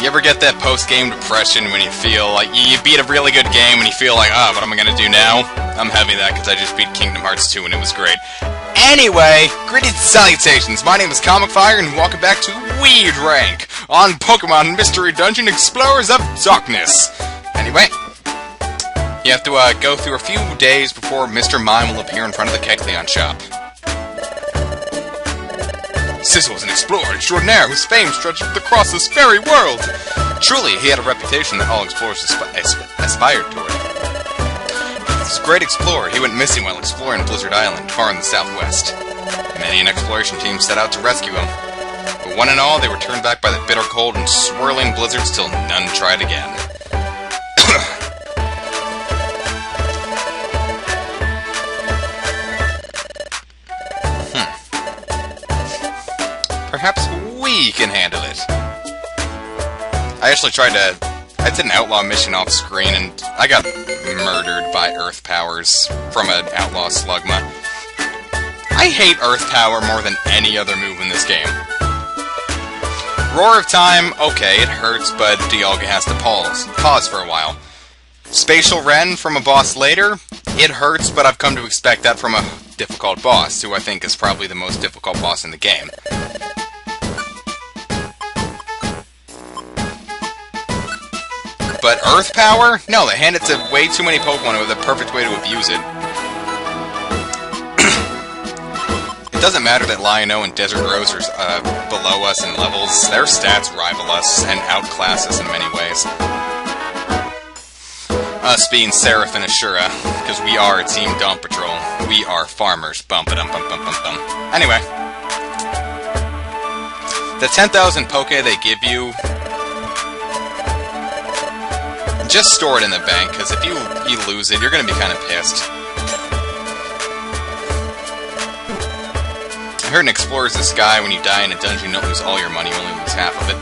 You ever get that post-game depression when you feel like you beat a really good game and you feel like, what am I gonna do now? I'm having that because I just beat Kingdom Hearts 2 and it was great. Anyway, greetings and salutations. My name is Comic Fire and welcome back to Weird Rank on Pokemon Mystery Dungeon Explorers of Darkness. Anyway, you have to go through a few days before Mr. Mime will appear in front of the Kecleon shop. Sizzle was an explorer extraordinaire whose fame stretched across this very world. Truly, he had a reputation that all explorers aspired toward. This great explorer, he went missing while exploring Blizzard Island, far in the southwest. Many an exploration team set out to rescue him. But one and all, they were turned back by the bitter cold and swirling blizzards till none tried again. Perhaps we can handle it. I actually I did an outlaw mission off screen and I got murdered by Earth Powers from an outlaw slugma. I hate Earth Power more than any other move in this game. Roar of Time, okay, it hurts, but Dialga has to pause for a while. Spatial Ren from a boss later, it hurts, but I've come to expect that from a difficult boss, who I think is probably the most difficult boss in the game. But Earth Power? No, they hand it to way too many Pokemon with a perfect way to abuse it. It doesn't matter that Lion-O and Desert Rose are below us in levels. Their stats rival us and outclass us in many ways. Us being Seraph and Ashura, because we are Team Dawn Patrol. We are farmers. Bum-ba-dum-bum-bum-bum-bum. Anyway. The 10,000 Poke they give you, just store it in the bank, because if you lose it, you're going to be kind of pissed. I heard in Explorers of the Sky, when you die in a dungeon, you don't lose all your money, you only lose half of it.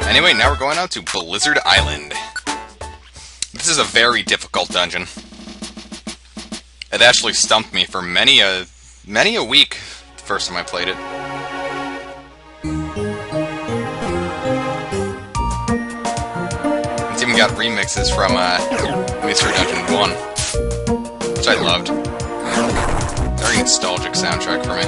Anyway, now we're going out to Blizzard Island. This is a very difficult dungeon. It actually stumped me for many a week the first time I played it. It's even got remixes from Mystery Dungeon 1, which I loved. Very nostalgic soundtrack for me.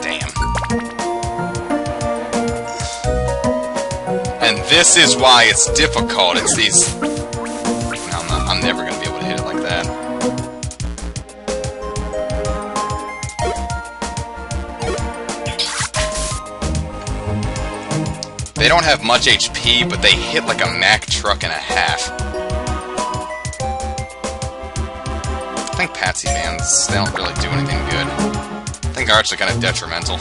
Damn. And this is why it's difficult. It's these... No, I'm never going to be able to hit it like that. They don't have much HP, but they hit like a Mack truck and a half. I think Patsy bands, they don't really do anything good. I think they're actually kind of detrimental.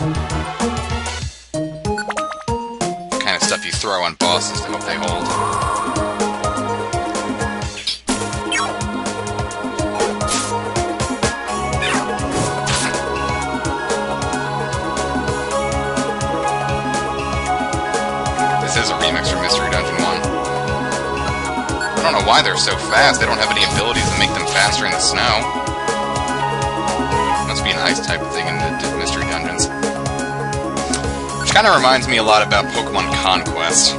The kind of stuff you throw on bosses to hope they hold. This is a remix from Mystery Dungeon 1. I don't know why they're so fast. They don't have any abilities that make them faster in the snow. Must be an ice type of thing in the Mystery Dungeons. Which kind of reminds me a lot about Pokemon Conquest.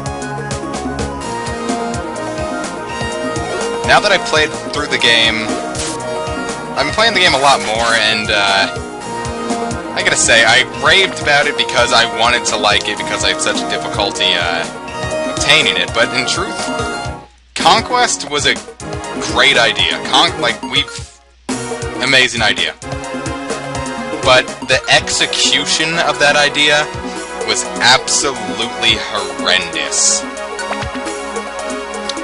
Now that I've played through the game, I've been playing the game a lot more, and I gotta say, I raved about it because I wanted to like it, because I had such difficulty obtaining it, but in truth, Conquest was a great idea. Amazing idea. But the execution of that idea was absolutely horrendous.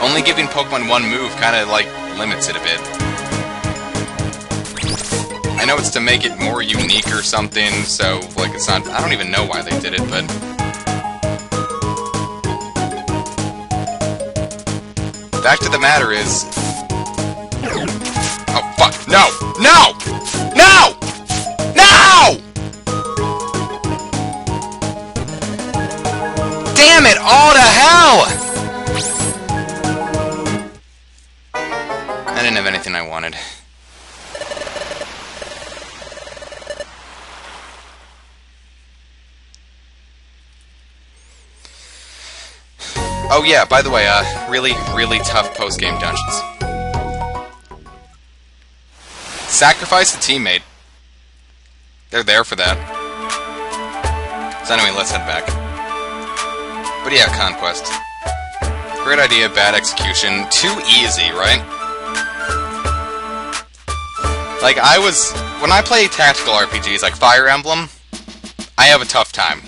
Only giving Pokemon one move kind of, limits it a bit. I know it's to make it more unique or something, so, it's not... I don't even know why they did it, but... The fact of the matter is... Oh, fuck! No! No! No! No! Damn it! All to hell! I didn't have anything I wanted. Oh yeah, by the way, really, really tough post-game dungeons. Sacrifice a teammate. They're there for that. So anyway, let's head back. But yeah, Conquest. Great idea, bad execution. Too easy, right? Like, when I play tactical RPGs like Fire Emblem, I have a tough time.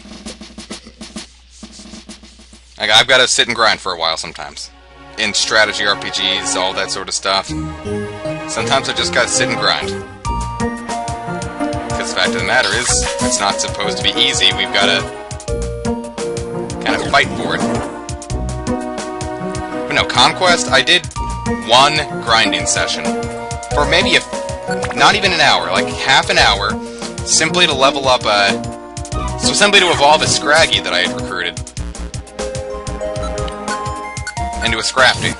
Like, I've got to sit and grind for a while sometimes. In strategy RPGs, all that sort of stuff. Sometimes I just gotta sit and grind. Because the fact of the matter is, it's not supposed to be easy, we've gotta kind of fight for it. But no, Conquest, I did one grinding session. For maybe not even an hour, like half an hour, simply to level up simply to evolve a Scraggy that I had recruited. Into a Scrafty.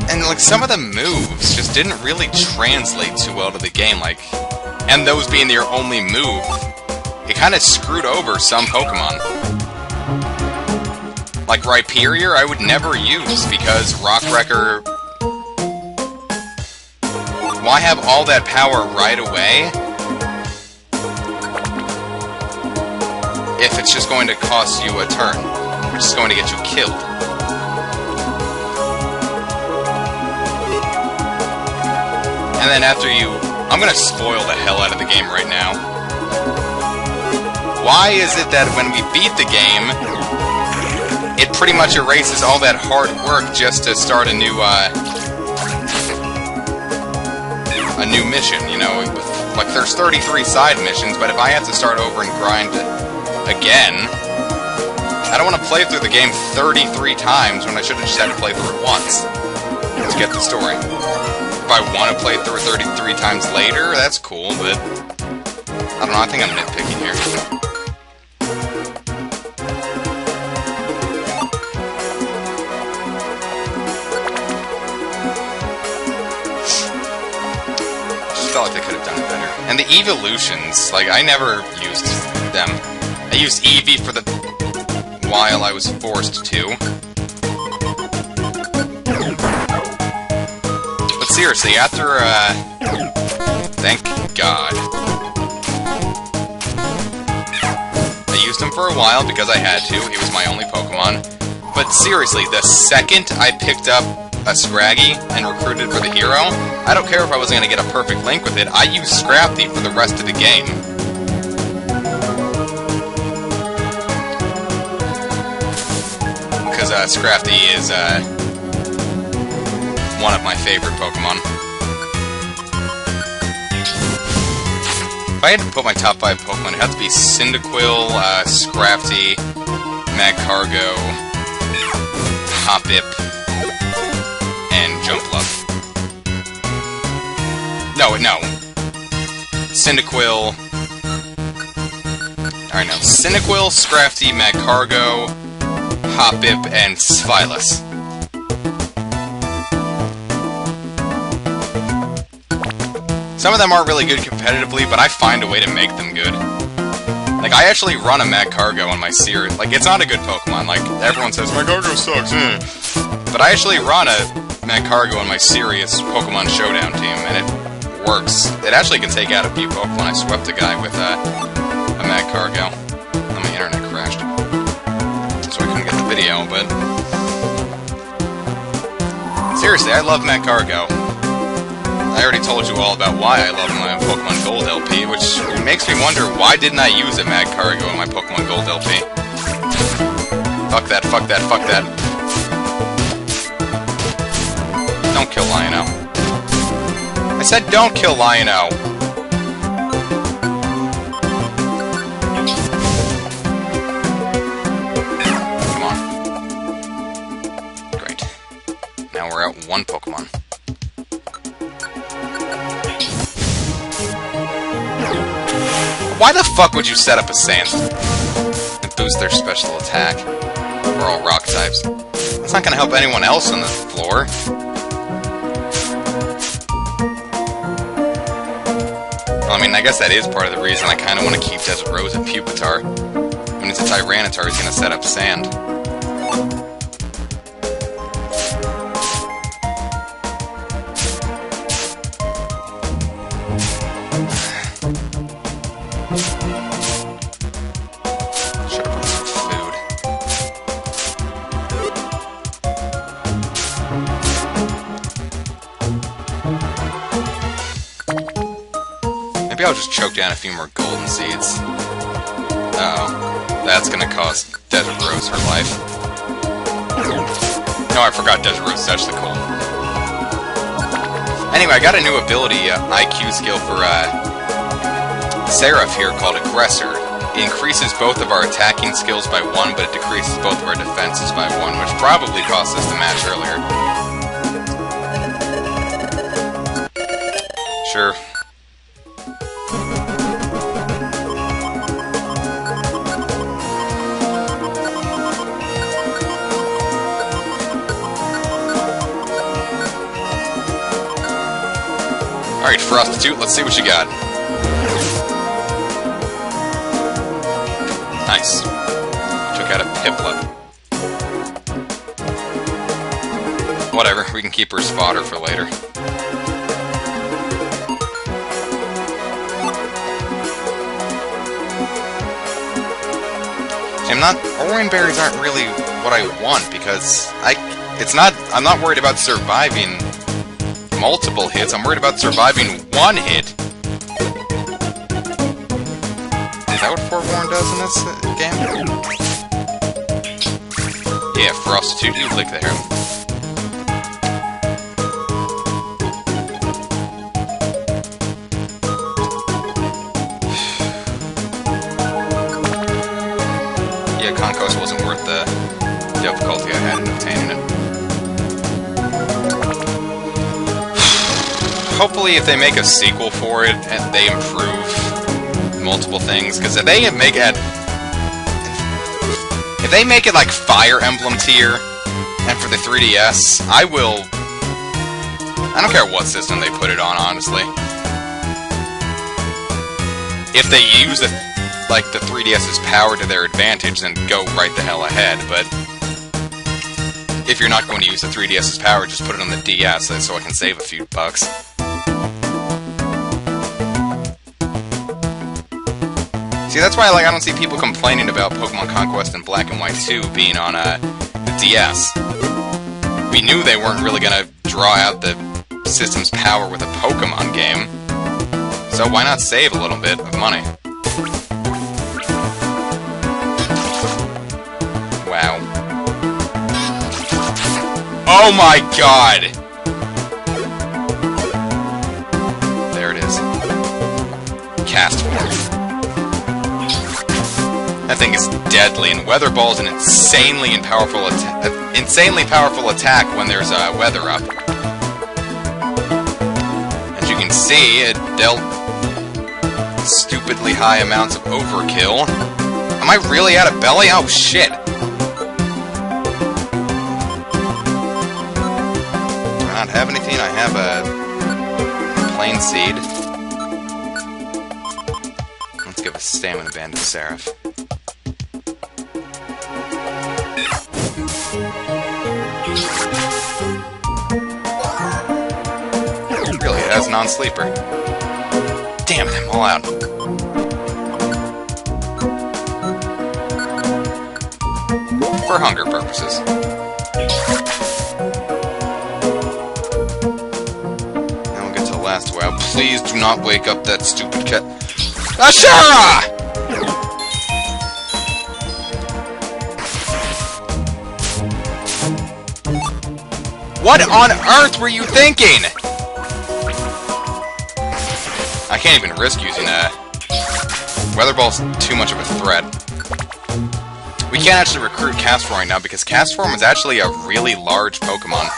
And like some of the moves just didn't really translate too well to the game, like, and those being your only move, it kind of screwed over some Pokemon. Like Rhyperior, I would never use because Rock Wrecker. Why have all that power right away if it's just going to cost you a turn? Which is going to get you killed. And then after I'm gonna spoil the hell out of the game right now. Why is it that when we beat the game, it pretty much erases all that hard work just to start a new mission, you know? Like, there's 33 side missions, but if I have to start over and grind again, I don't want to play through the game 33 times when I should have just had to play through it once to get the story. If I want to play through it 33 times later, that's cool, but I don't know, I think I'm nitpicking here. Just felt like they could have done it better. And the evolutions, like, I never used them. I used Eevee for the while I was forced to. But seriously, after, thank God. I used him for a while because I had to, he was my only Pokemon. But seriously, the second I picked up a Scraggy and recruited for the hero, I don't care if I wasn't going to get a perfect link with it, I used Scrafty for the rest of the game. Scrafty is one of my favorite Pokemon. If I had to put my top 5 Pokemon, it'd have to be Cyndaquil, Scrafty, Magcargo, Hoppip, and Jumpluff. No. Cyndaquil. Alright, no. Cyndaquil, Scrafty, Magcargo, Hoppip, and Sphylas. Some of them aren't really good competitively, but I find a way to make them good. Like, I actually run a Magcargo on my series. Like, it's not a good Pokemon. Like, everyone says, Magcargo sucks, But I actually run a Magcargo on my serious Pokemon Showdown team, and it works. It actually can take out a few Pokemon. I swept a guy with a Magcargo. And my internet crashed. Video, but seriously, I love Magcargo. I already told you all about why I love my Pokemon Gold LP, which makes me wonder why didn't I use a Magcargo in my Pokemon Gold LP? Fuck that, fuck that, fuck that. Don't kill Lion-O. I said don't kill Lion-O. One Pokemon. Why the fuck would you set up a Sand and boost their special attack? We're all rock types. It's not gonna help anyone else on the floor. Well, I mean, I guess that is part of the reason I kinda want to keep Desert Rose and Pupitar. When it's a Tyranitar, he's gonna set up sand. Should've brought some food. Maybe I'll just choke down a few more golden seeds. Oh, that's gonna cost Desert Rose her life. No, I forgot Desert Rose is actually cool. Anyway, I got a new ability, IQ skill for Seraph here called Aggressor. It increases both of our attacking skills by 1, but it decreases both of our defenses by 1, which probably cost us the match earlier. Sure. Alright, Prostitute, let's see what you got. Nice. Took out a Piplup. Whatever, we can keep her fodder for later. Orange berries aren't really what I want because I'm not worried about surviving multiple hits, I'm worried about surviving one hit. Is that what Forewarn does in this game? Yeah, Prostitute, you lick the hair. Yeah, Conquest wasn't worth the difficulty I had in obtaining it. Hopefully if they make a sequel for it, and they improve multiple things, because if they make it like Fire Emblem tier, and for the 3DS, I don't care what system they put it on, honestly. If they use the 3DS's power to their advantage, then go right the hell ahead, but if you're not going to use the 3DS's power, just put it on the DS so I can save a few bucks. See, that's why I don't see people complaining about Pokemon Conquest and Black and White 2 being on the DS. We knew they weren't really going to draw out the system's power with a Pokemon game, so why not save a little bit of money? Wow. Oh my god! There it is. Cast form. That thing is deadly, and Weather Ball's an insanely powerful attack when there's weather up. As you can see, it dealt stupidly high amounts of overkill. Am I really out of belly? Oh shit! Do I not have anything? I have a plain seed. Let's give a stamina band to Seraph. Really, it has non-sleeper. Damn it, I'm all out. For hunger purposes. Now we'll get to the last wow. Please do not wake up that stupid cat. Ashara! What on earth were you thinking? I can't even risk using Weather Ball's too much of a threat. We can't actually recruit Castform right now because Castform is actually a really large Pokemon.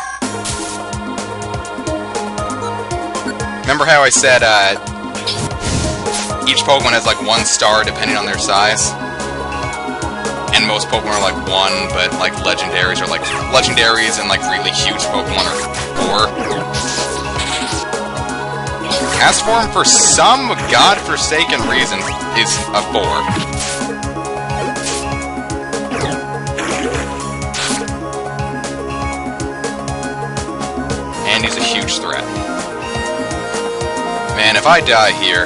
Remember how I said each Pokemon has like 1 star depending on their size? And most Pokemon are like 1, but like legendaries are like legendaries and like really huge Pokemon are 4. Castform, for some godforsaken reason, is a 4. I die here...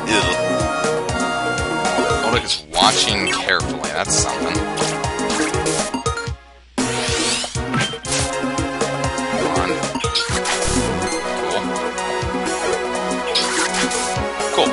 Ew. Oldic is watching carefully, that's something. Come on. Cool. Cool.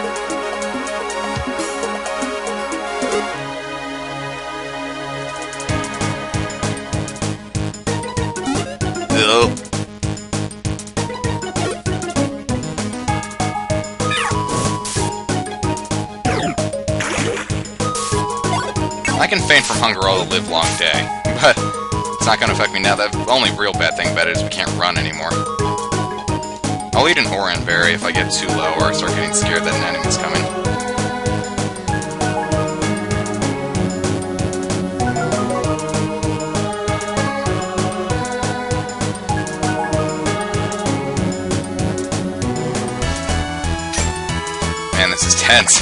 I can faint from hunger all the live long day, but it's not going to affect me now. The only real bad thing about it is we can't run anymore. I'll eat an Oran berry if I get too low or start getting scared that an enemy's coming. Man, this is tense.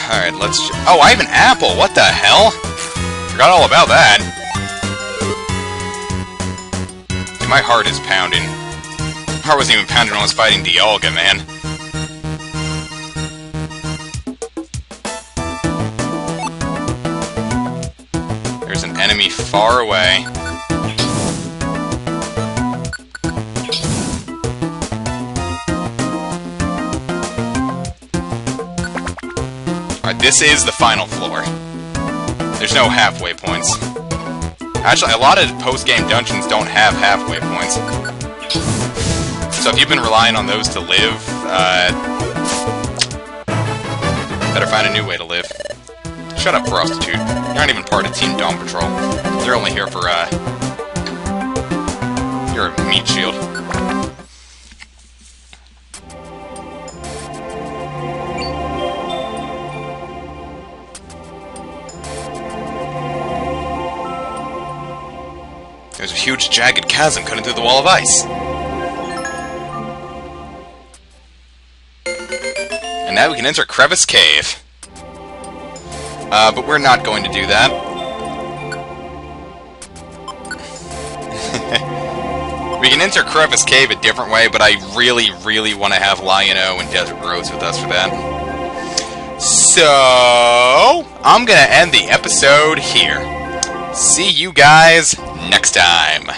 Alright, let's... Oh, I have an apple! What the hell? Forgot all about that. Dude, my heart is pounding. My heart wasn't even pounding when I was fighting Dialga, man. There's an enemy far away. Alright, this is the final floor. There's no halfway points. Actually, a lot of post-game dungeons don't have halfway points. So if you've been relying on those to live, better find a new way to live. Shut up, prostitute. You're not even part of Team Dawn Patrol. You're only here for, you're a meat shield. There's a huge, jagged chasm cutting through the wall of ice. And now we can enter Crevice Cave. But we're not going to do that. We can enter Crevice Cave a different way, but I really, really want to have Lion-O and Desert Rose with us for that. So, I'm going to end the episode here. See you guys next time.